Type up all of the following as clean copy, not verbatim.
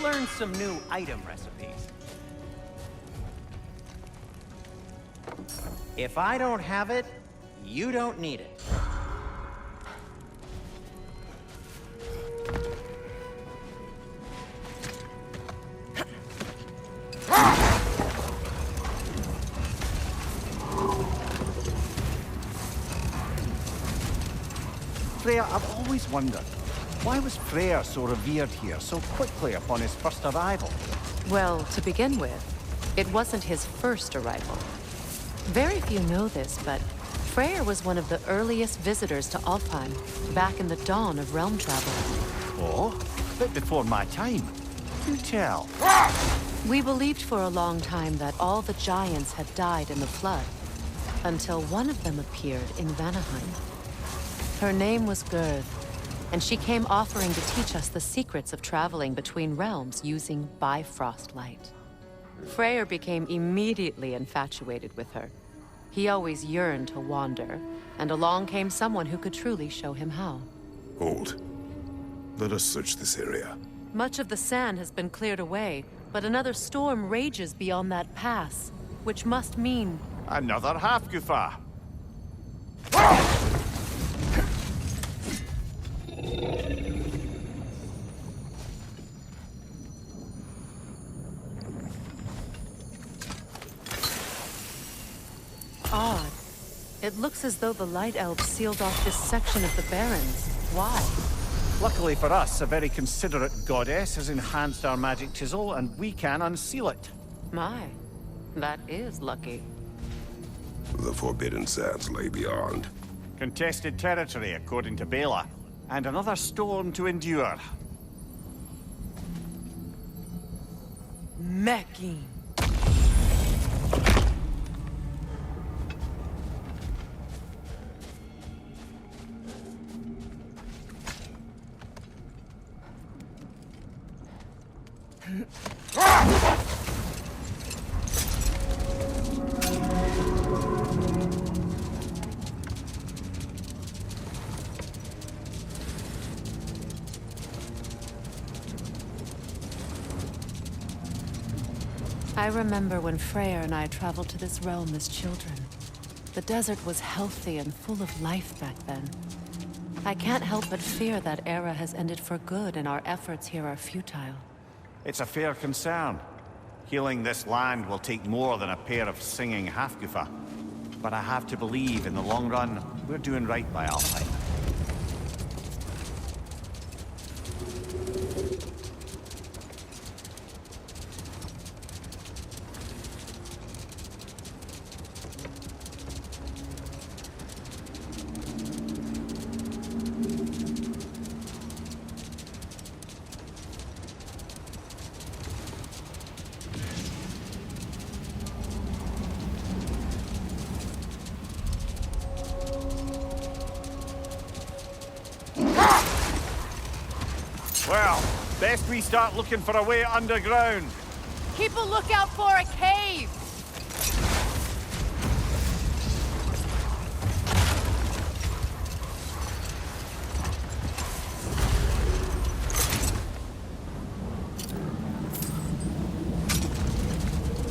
learn some new item recipes. If I don't have it, you don't need it. Freya, I've always wondered, why was Freyr so revered here so quickly upon his first arrival? Well, to begin with, it wasn't his first arrival. Very few know this, but Freyr was one of the earliest visitors to Alfheim, back in the dawn of realm travel. Oh, a bit before my time. Do tell. We believed for a long time that all the giants had died in the flood, until one of them appeared in Vanaheim. Her name was Gerd, and she came offering to teach us the secrets of traveling between realms using Bifrost light. Freyr became immediately infatuated with her. He always yearned to wander, and along came someone who could truly show him how. Hold. Let us search this area. Much of the sand has been cleared away, but another storm rages beyond that pass, which must mean... Another half-goofa. Odd. It looks as though the Light Elves sealed off this section of the Barrens. Why? Luckily for us, a very considerate goddess has enhanced our magic chisel, and we can unseal it. My, that is lucky. The Forbidden Sands lay beyond. Contested territory, according to Bela, and another storm to endure. Mecking. I remember when Freyr and I traveled to this realm as children. The desert was healthy and full of life back then. I can't help but fear that era has ended for good and our efforts here are futile. It's a fair concern. Healing this land will take more than a pair of singing half-goofa. But I have to believe, in the long run, we're doing right by Alfheim. Well, best we start looking for a way underground. Keep a lookout for a cave!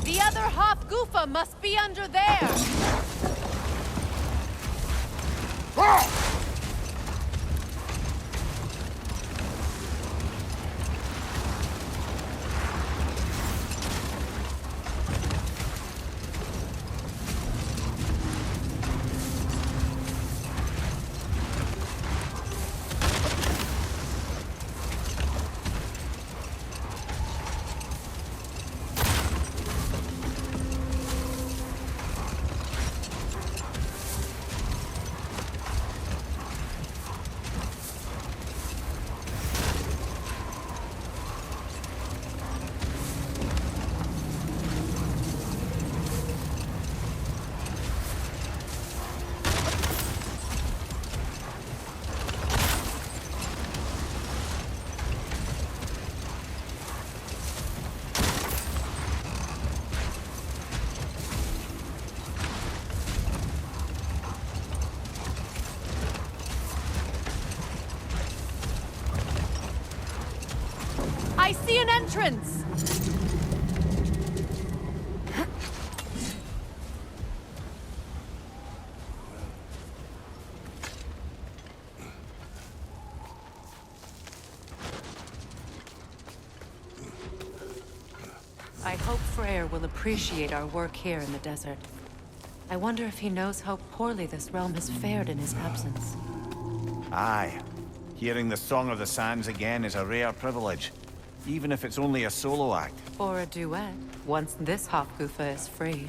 The other half-goofa must be under there! I see an entrance! I hope Freyr will appreciate our work here in the desert. I wonder if he knows how poorly this realm has fared in his absence. Aye. Hearing the Song of the Sands again is a rare privilege, even if it's only a solo act. Or a duet, once this Hofgufa is free.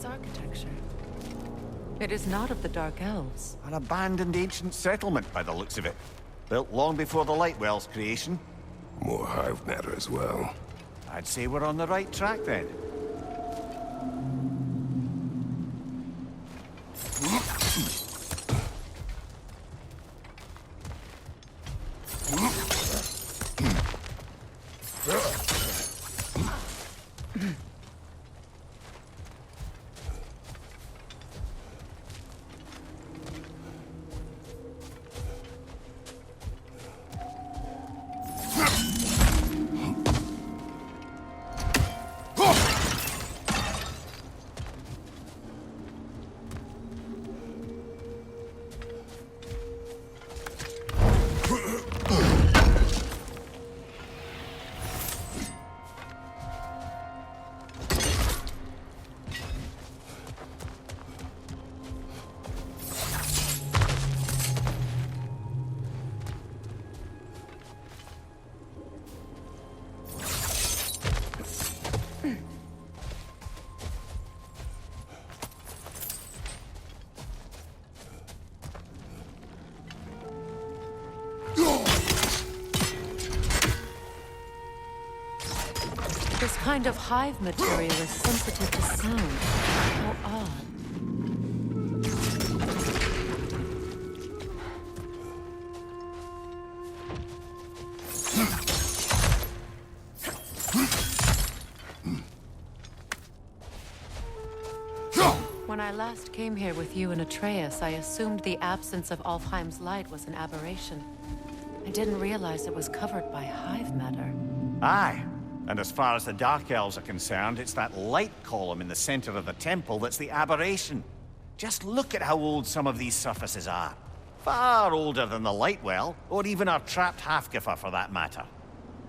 Architecture. It is not of the Dark Elves. An abandoned ancient settlement, by the looks of it. Built long before the Lightwell's creation. More hive matter as well. I'd say we're on the right track, then. This kind of hive material is sensitive to sound. How odd. When I last came here with you and Atreus, I assumed the absence of Alfheim's light was an aberration. I didn't realize it was covered by hive matter. Aye. And as far as the Dark Elves are concerned, it's that light column in the center of the temple that's the aberration. Just look at how old some of these surfaces are. Far older than the Lightwell, or even our trapped Hafgifa for that matter.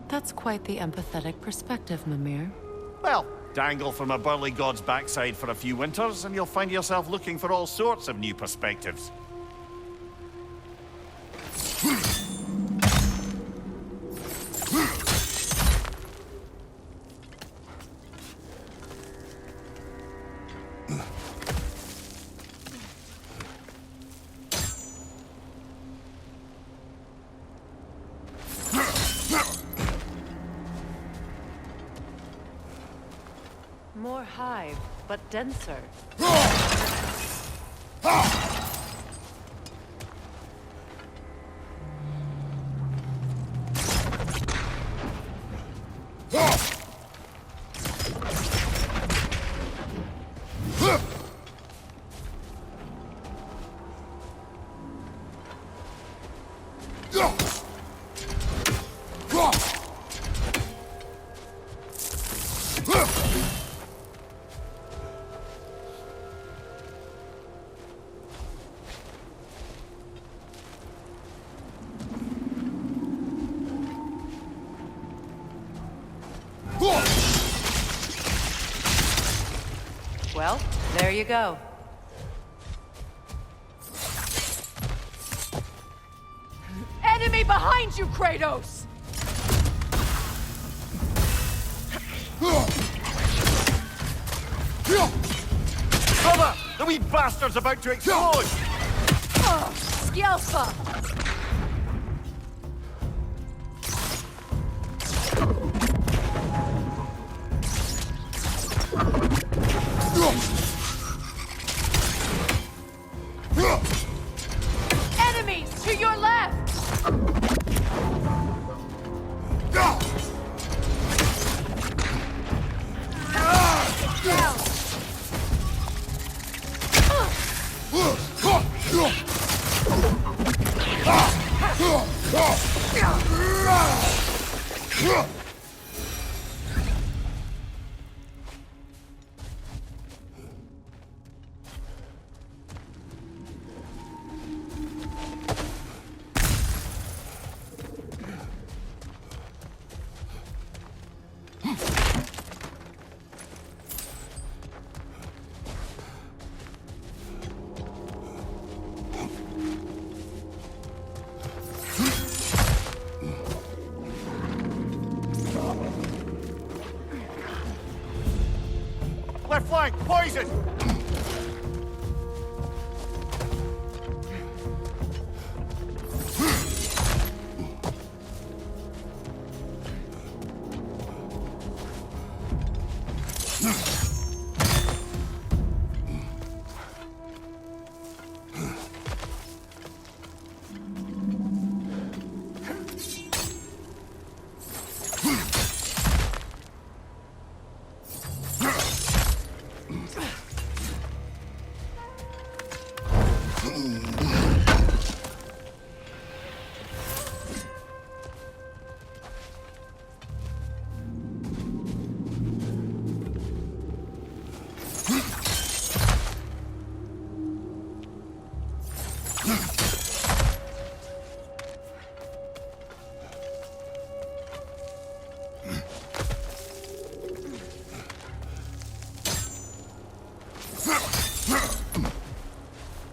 That's quite the empathetic perspective, Mimir. Well, dangle from a burly god's backside for a few winters, and you'll find yourself looking for all sorts of new perspectives. More hive, but denser. Well, there you go. Enemy behind you, Kratos! Brother! The wee bastard's about to explode! Skjelfa! Left flank, poison!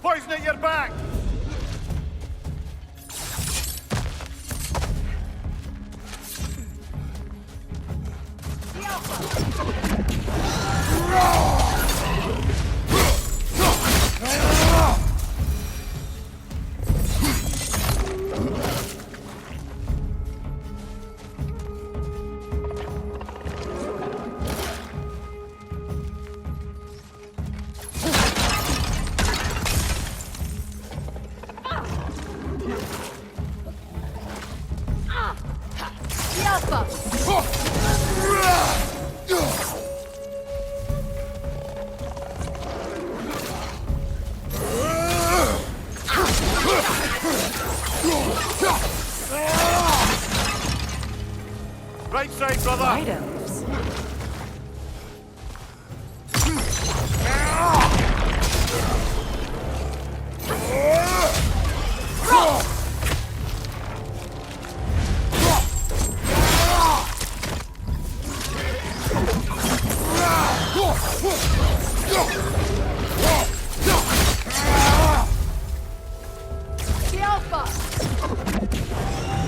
Poison at your back! Right side, brother! Items.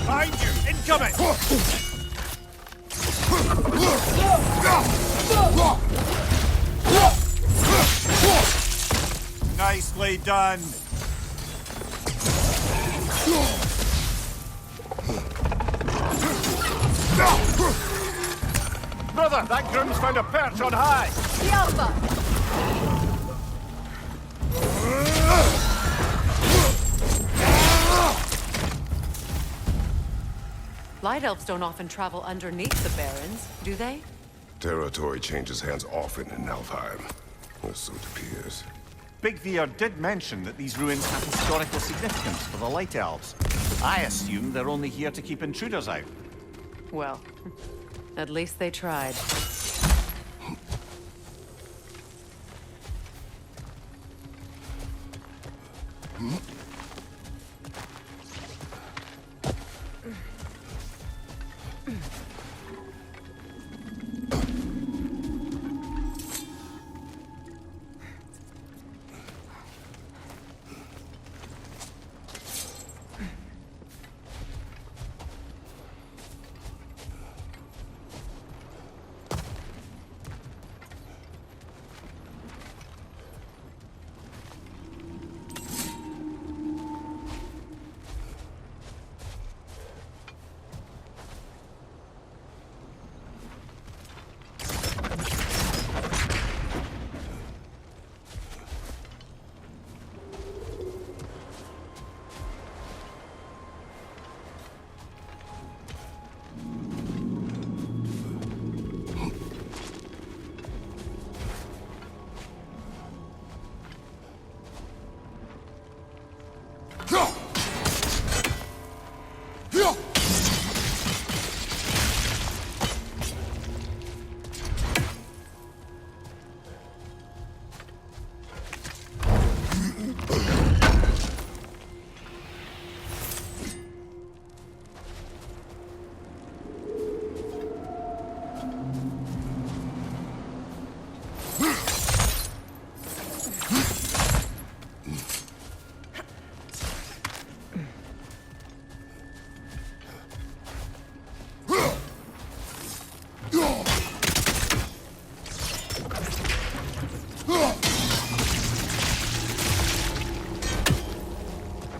Behind you! Incoming! Nicely done! Brother, that groom's found a perch on high! Light elves don't often travel underneath the barrens, do they? Territory changes hands often in Alfheim. Or so it appears. Big Veer did mention that these ruins have historical significance for the Light Elves. I assume they're only here to keep intruders out. Well, at least they tried.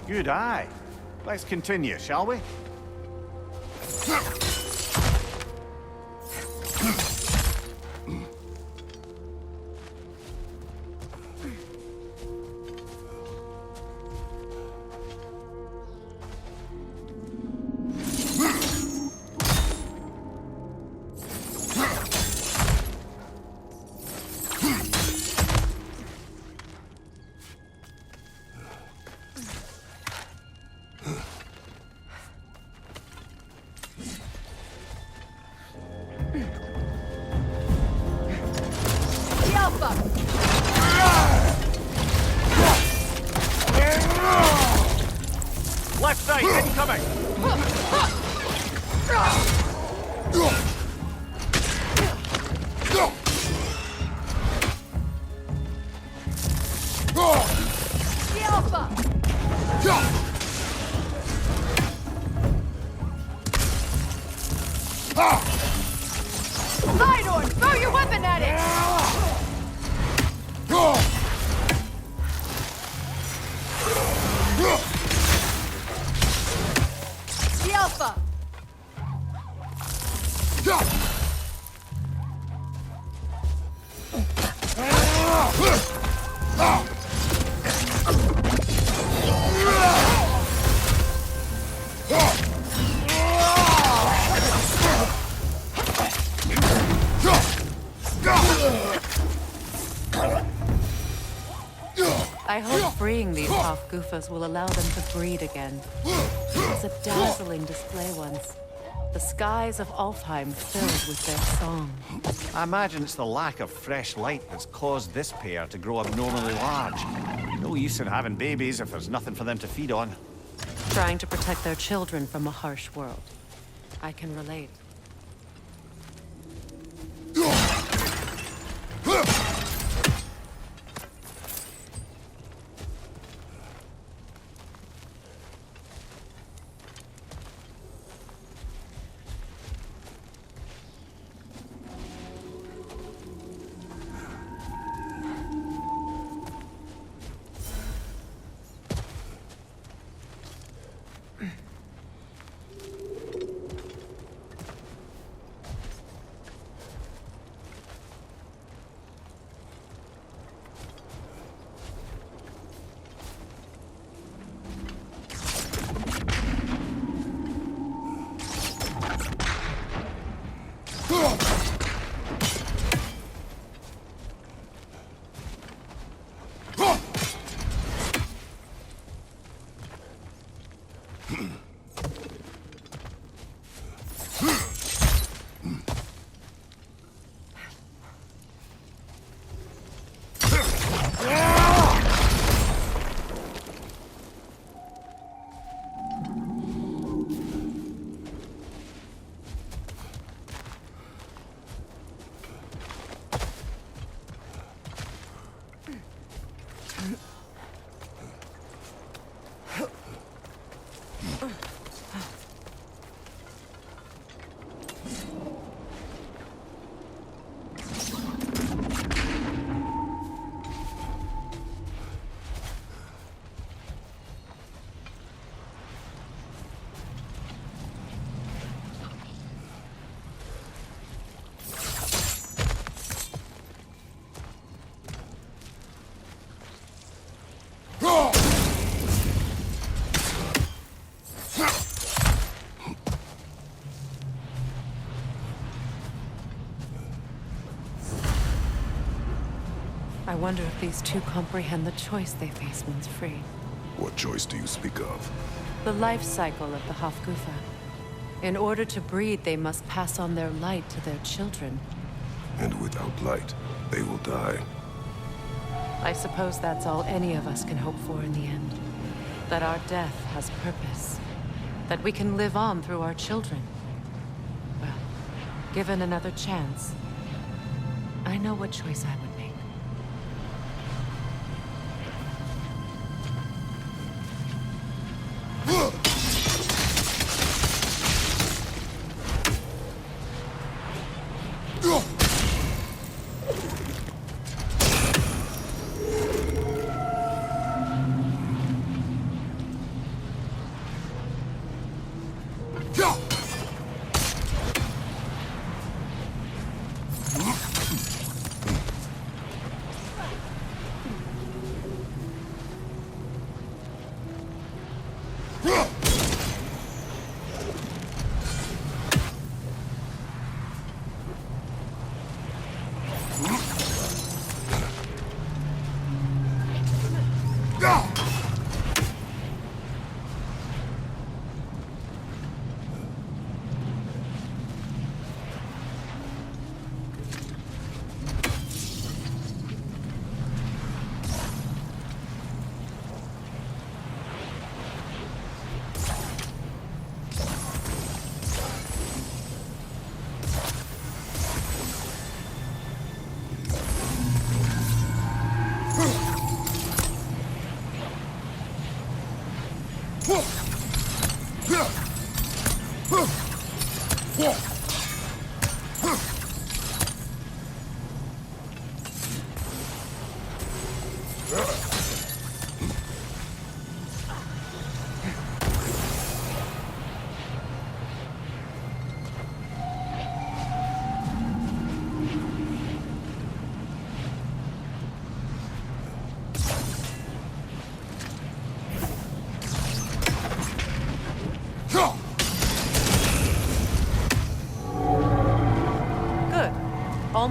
Good eye. Let's continue, shall we? Left side, incoming! Lidor, throw your weapon at it! The Alpha! I hope freeing these half-goofers will allow them to breed again. It was a dazzling display once. The skies of Alfheim filled with their song. I imagine it's the lack of fresh light that's caused this pair to grow abnormally large. No use in having babies if there's nothing for them to feed on. Trying to protect their children from a harsh world. I can relate. I wonder if these two comprehend the choice they face once free. What choice do you speak of? The life cycle of the Hofgufa. In order to breed, they must pass on their light to their children. And without light, they will die. I suppose that's all any of us can hope for in the end. That our death has purpose. That we can live on through our children. Well, given another chance, I know what choice I would make.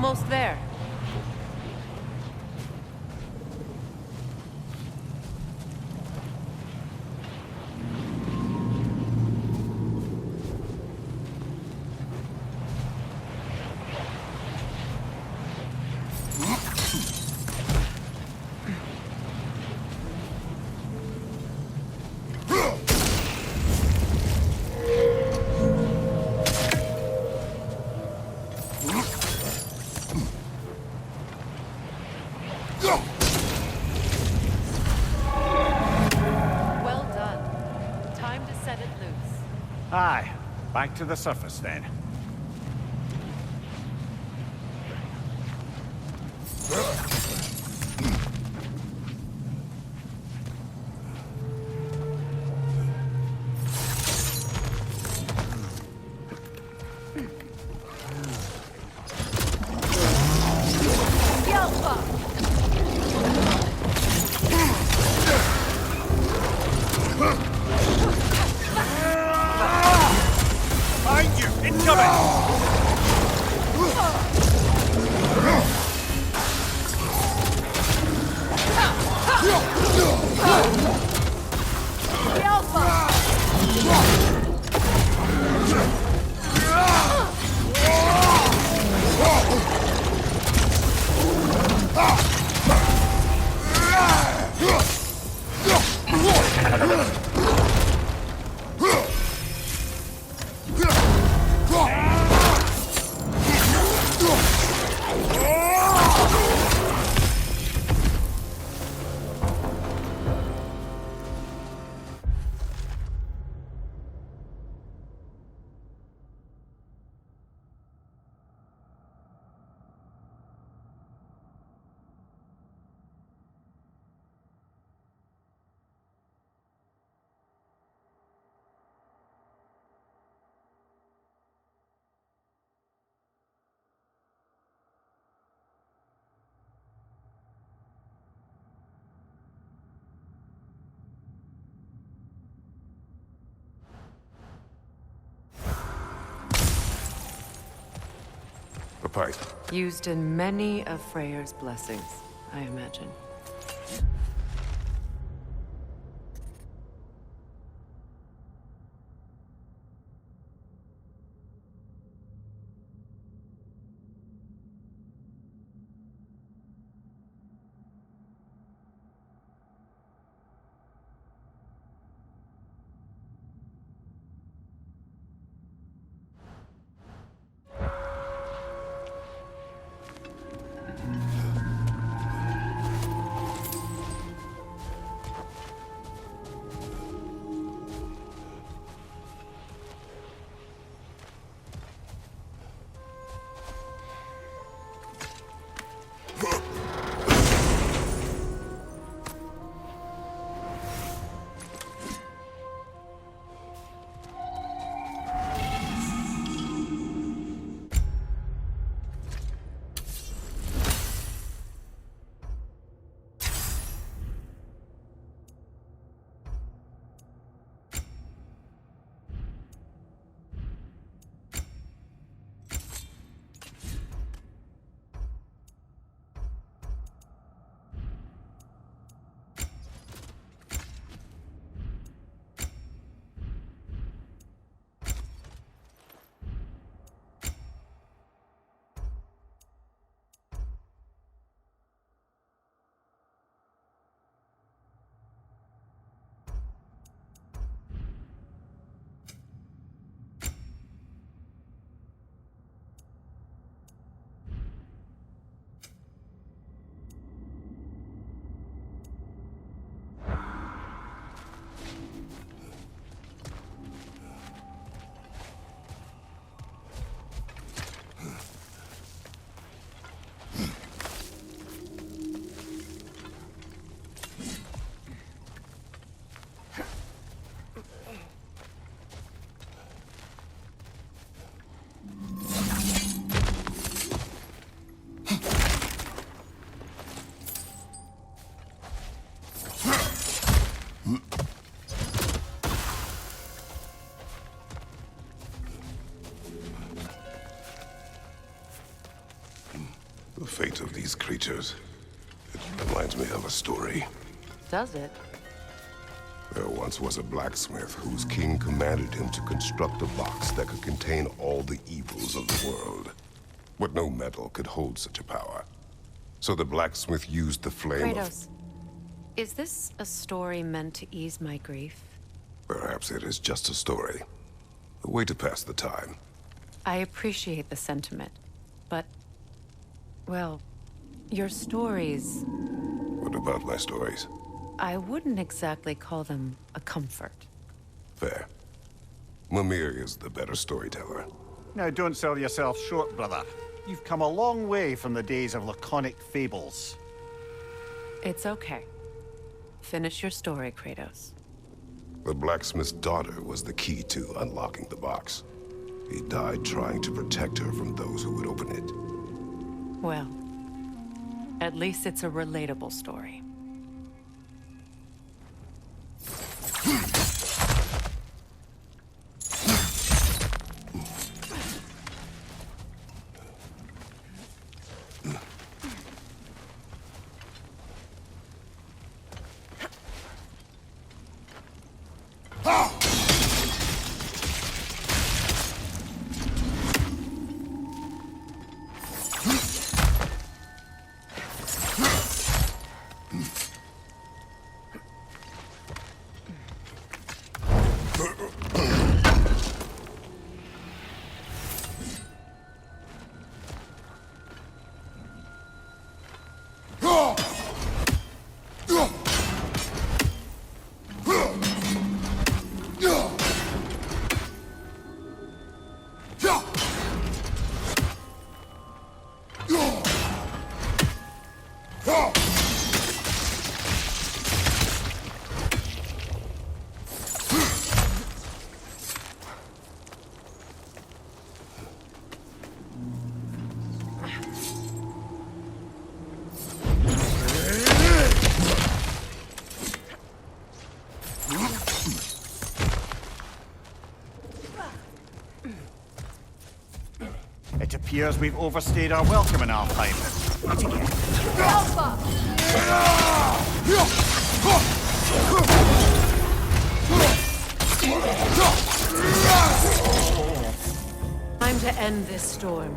Almost there. Well done. Time to set it loose. Aye, back to the surface then. Behind you! Incoming! A pipe. Used in many of Freyr's blessings, I imagine. creatures. It reminds me of a story. Does it? There once was a blacksmith whose king commanded him to construct a box that could contain all the evils of the world. But no metal could hold such a power. So the blacksmith used the flame Kratos, is this a story meant to ease my grief? Perhaps it is just a story. A way to pass the time. I appreciate the sentiment, but... well, your stories... What about my stories? I wouldn't exactly call them a comfort. Fair. Mimir is the better storyteller. Now, don't sell yourself short, brother. You've come a long way from the days of laconic fables. It's okay. Finish your story, Kratos. The blacksmith's daughter was the key to unlocking the box. He died trying to protect her from those who would open it. Well, at least it's a relatable story. It appears we've overstayed our welcome in Alfheim. What again? Time to end this storm.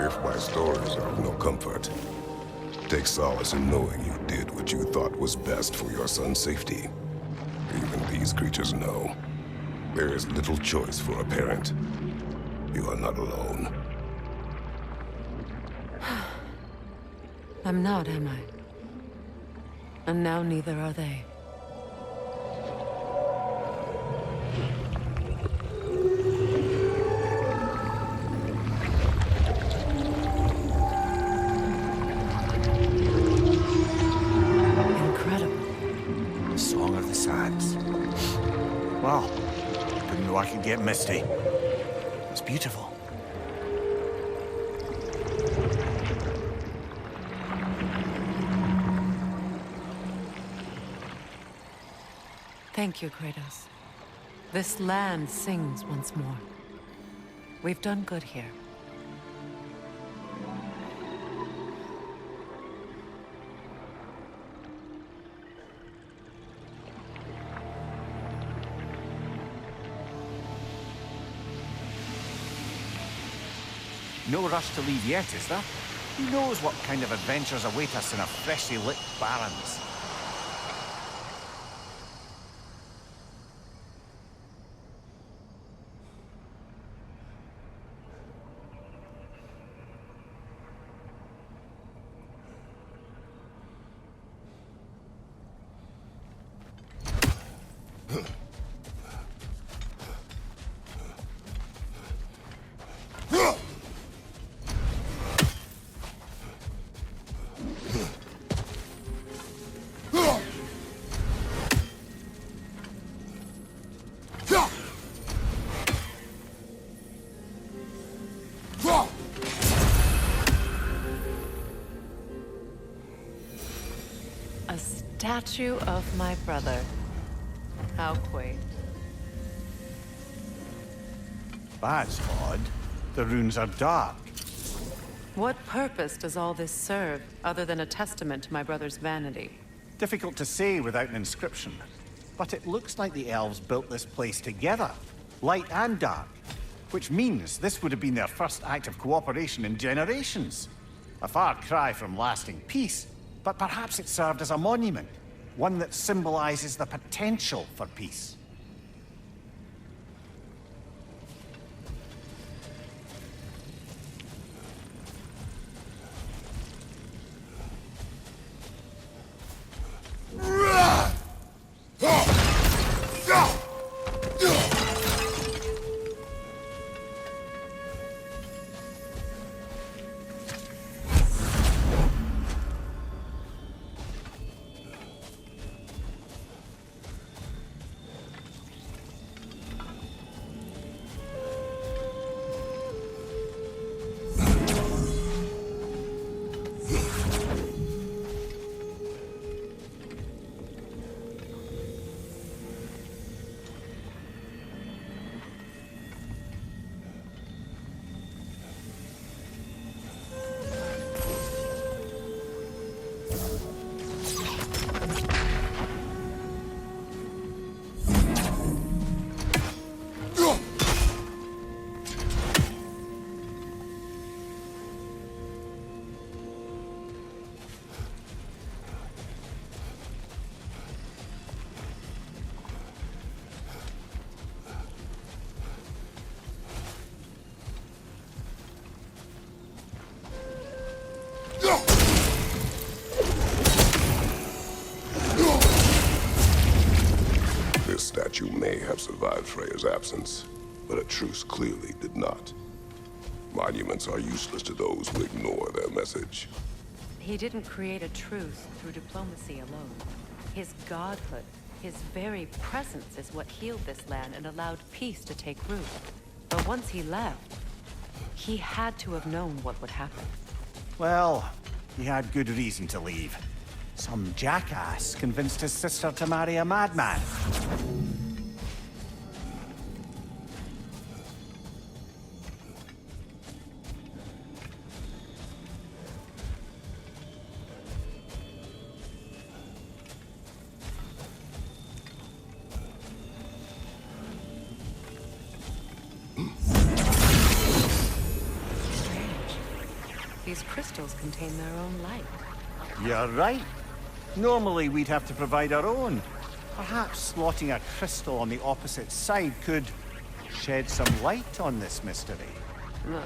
If my stories are of no comfort, take solace in knowing you did what you thought was best for your son's safety. Even these creatures know. There is little choice for a parent. You are not alone. I'm not, am I? And now neither are they. Wow. Didn't know I could get misty. It's beautiful. Thank you, Kratos. This land sings once more. We've done good here. No rush to leave yet, is there? Who knows what kind of adventures await us in a freshly lit Barrens? A statue of my brother. How quaint. That's odd. The runes are dark. What purpose does all this serve, other than a testament to my brother's vanity? Difficult to say without an inscription. But it looks like the elves built this place together, light and dark. Which means this would have been their first act of cooperation in generations. A far cry from lasting peace, but perhaps it served as a monument. One that symbolizes the potential for peace. This statue may have survived Freya's absence, but a truce clearly did not. Monuments are useless to those who ignore their message. He didn't create a truce through diplomacy alone. His godhood, his very presence is what healed this land and allowed peace to take root. But once he left, he had to have known what would happen. Well, he had good reason to leave. Some jackass convinced his sister to marry a madman. These crystals contain their own light. You're right. Normally we'd have to provide our own. Perhaps slotting a crystal on the opposite side could shed some light on this mystery. Look.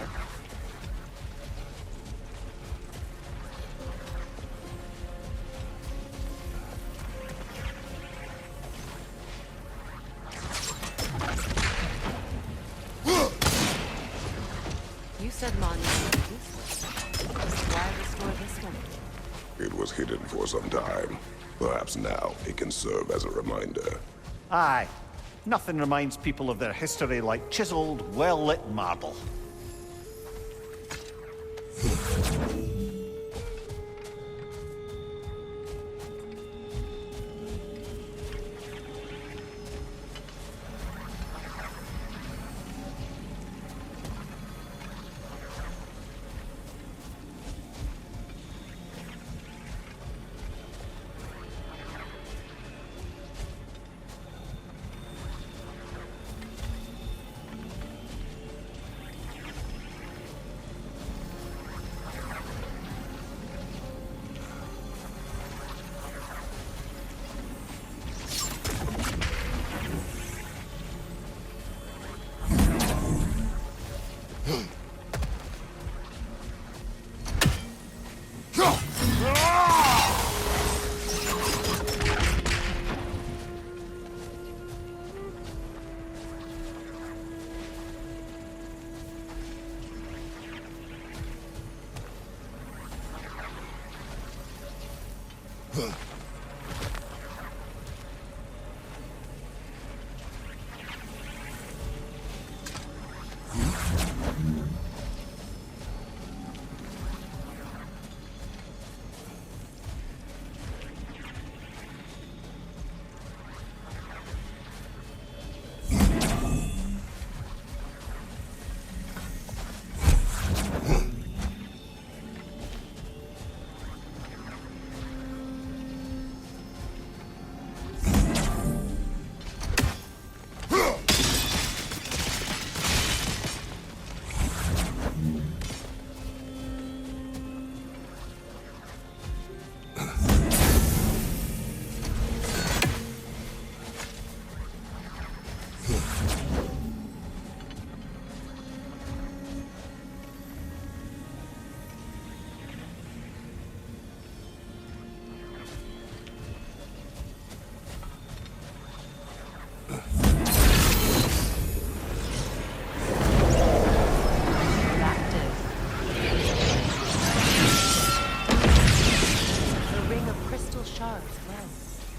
You said monuments were useless. Why restore this one? It was hidden for some time. Perhaps now it can serve as a reminder. Aye. Nothing reminds people of their history like chiseled, well-lit marble.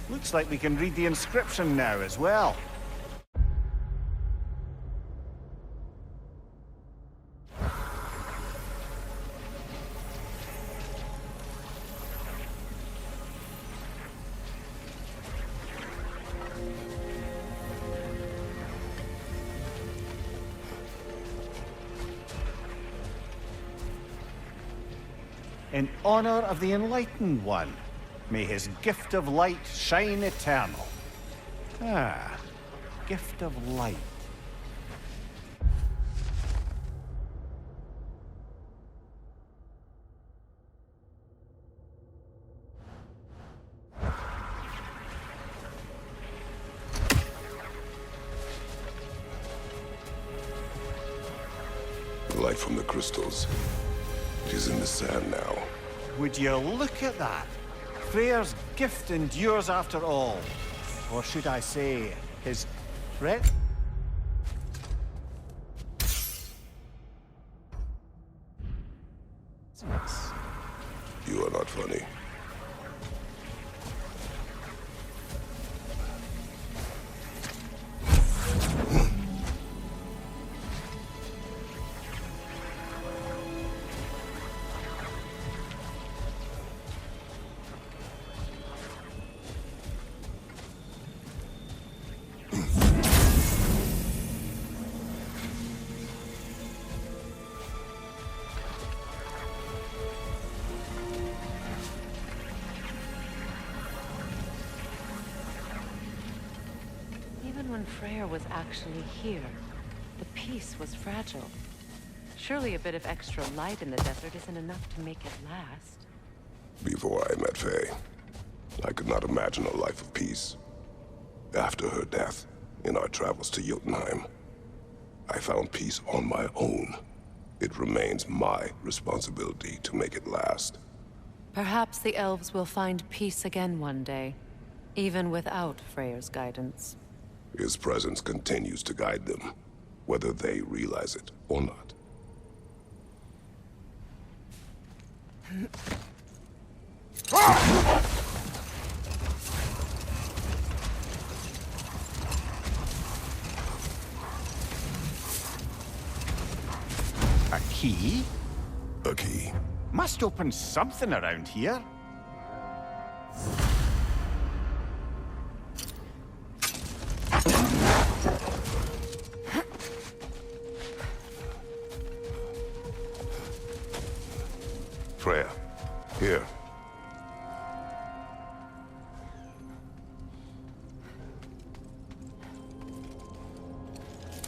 Looks like we can read the inscription now as well. In honor of the Enlightened One, may his gift of light shine eternal. Ah, gift of light. The light from the crystals. It is in the sand now. Would you look at that? Freyr's gift endures after all. Or should I say, his threat? You are not funny. Even when Freyr was actually here, the peace was fragile. Surely a bit of extra light in the desert isn't enough to make it last. Before I met Faye, I could not imagine a life of peace. After her death, in our travels to Jotunheim, I found peace on my own. It remains my responsibility to make it last. Perhaps the elves will find peace again one day, even without Freyr's guidance. His presence continues to guide them, whether they realize it or not. A key? A key. Must open something around here. Freya, here.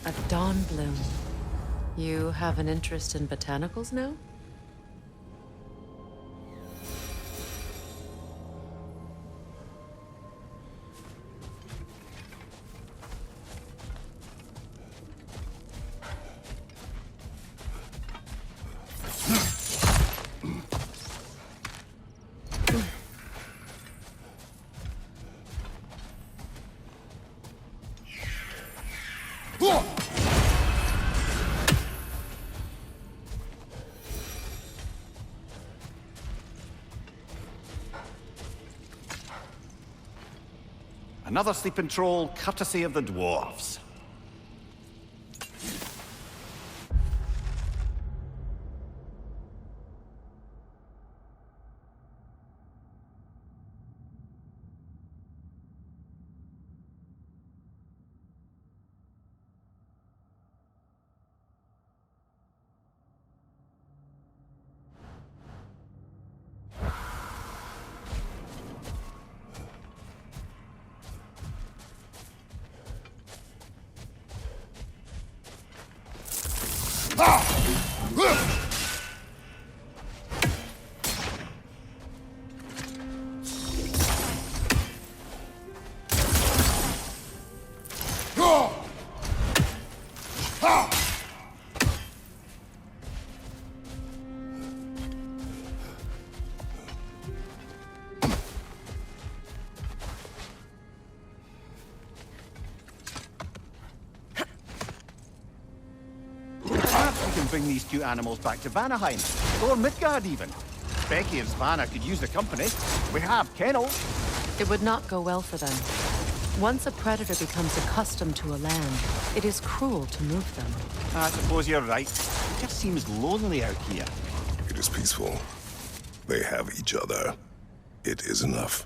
A dawn bloom. You have an interest in botanicals now? Another sleeping troll, courtesy of the dwarves. Bring these two animals back to Vanaheim, or Midgard even. Becky and Svanna could use the company. We have kennels. It would not go well for them. Once a predator becomes accustomed to a land, it is cruel to move them. I suppose you're right. It just seems lonely out here. It is peaceful. They have each other. It is enough.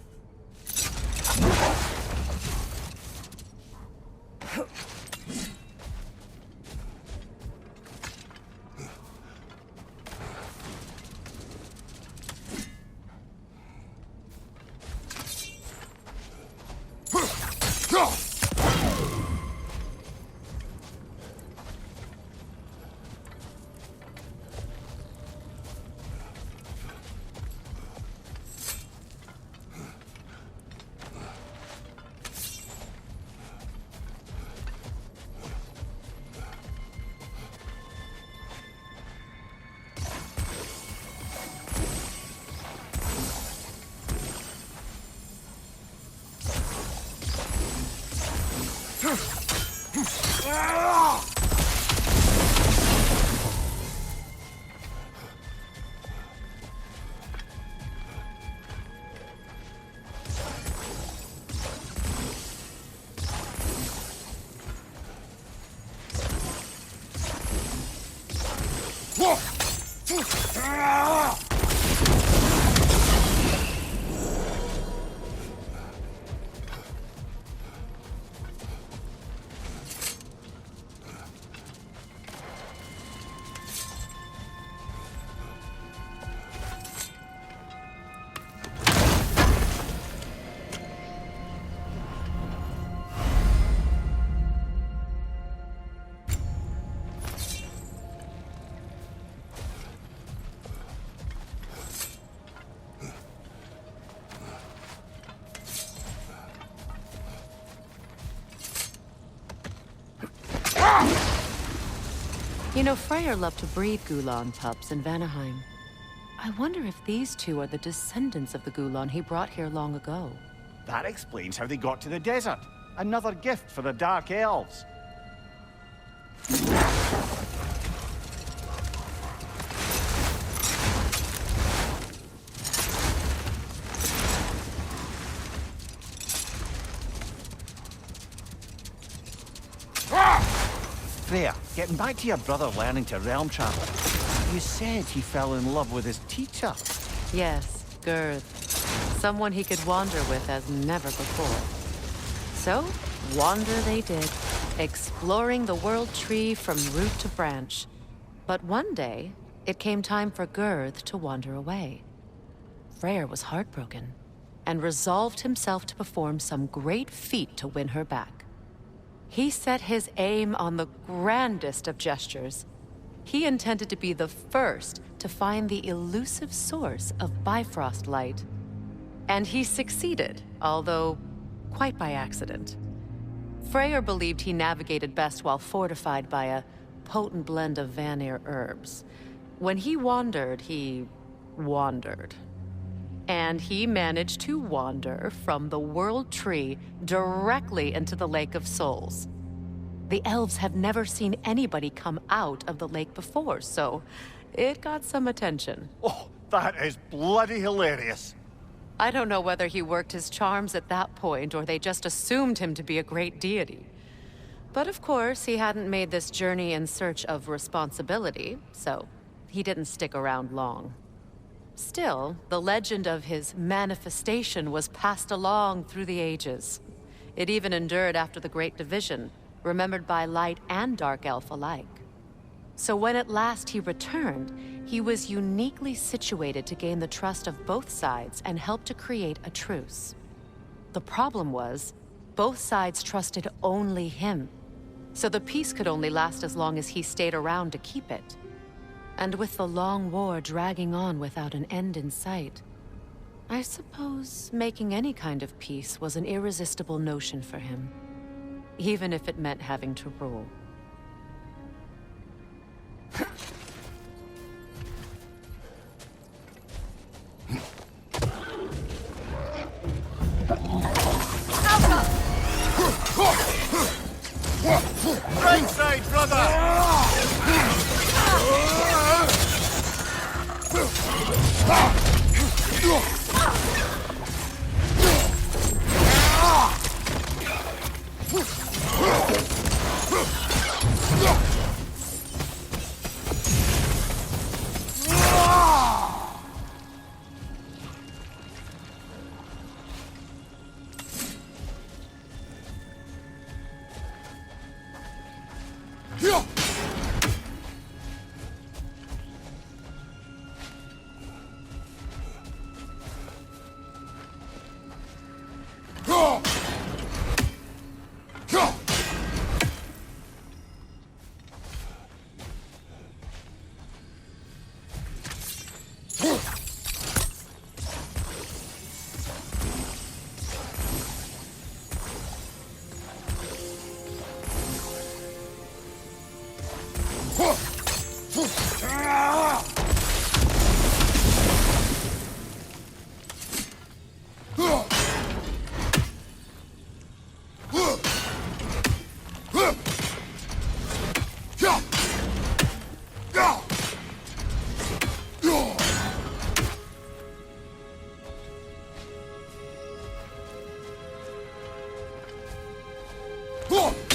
You know, Freyr loved to breed Gulan pups in Vanaheim. I wonder if these two are the descendants of the Gulan he brought here long ago. That explains how they got to the desert. Another gift for the Dark Elves. Freya, getting back to your brother learning to realm travel. You said he fell in love with his teacher. Yes, Girth. Someone he could wander with as never before. So, wander they did, exploring the world tree from root to branch. But one day, it came time for Girth to wander away. Freyr was heartbroken, and resolved himself to perform some great feat to win her back. He set his aim on the grandest of gestures. He intended to be the first to find the elusive source of Bifrost light. And he succeeded, although quite by accident. Freyr believed he navigated best while fortified by a potent blend of Vanir herbs. When he wandered, he wandered. And he managed to wander from the World Tree directly into the Lake of Souls. The elves have never seen anybody come out of the lake before, so it got some attention. Oh, that is bloody hilarious. I don't know whether he worked his charms at that point or they just assumed him to be a great deity. But of course, he hadn't made this journey in search of responsibility, so he didn't stick around long. Still, the legend of his manifestation was passed along through the ages. It even endured after the Great Division, remembered by Light and Dark Elf alike. So when at last he returned, he was uniquely situated to gain the trust of both sides and help to create a truce. The problem was, both sides trusted only him, so the peace could only last as long as he stayed around to keep it. And with the long war dragging on without an end in sight, I suppose making any kind of peace was an irresistible notion for him, even if it meant having to rule. Right side, brother! Huh!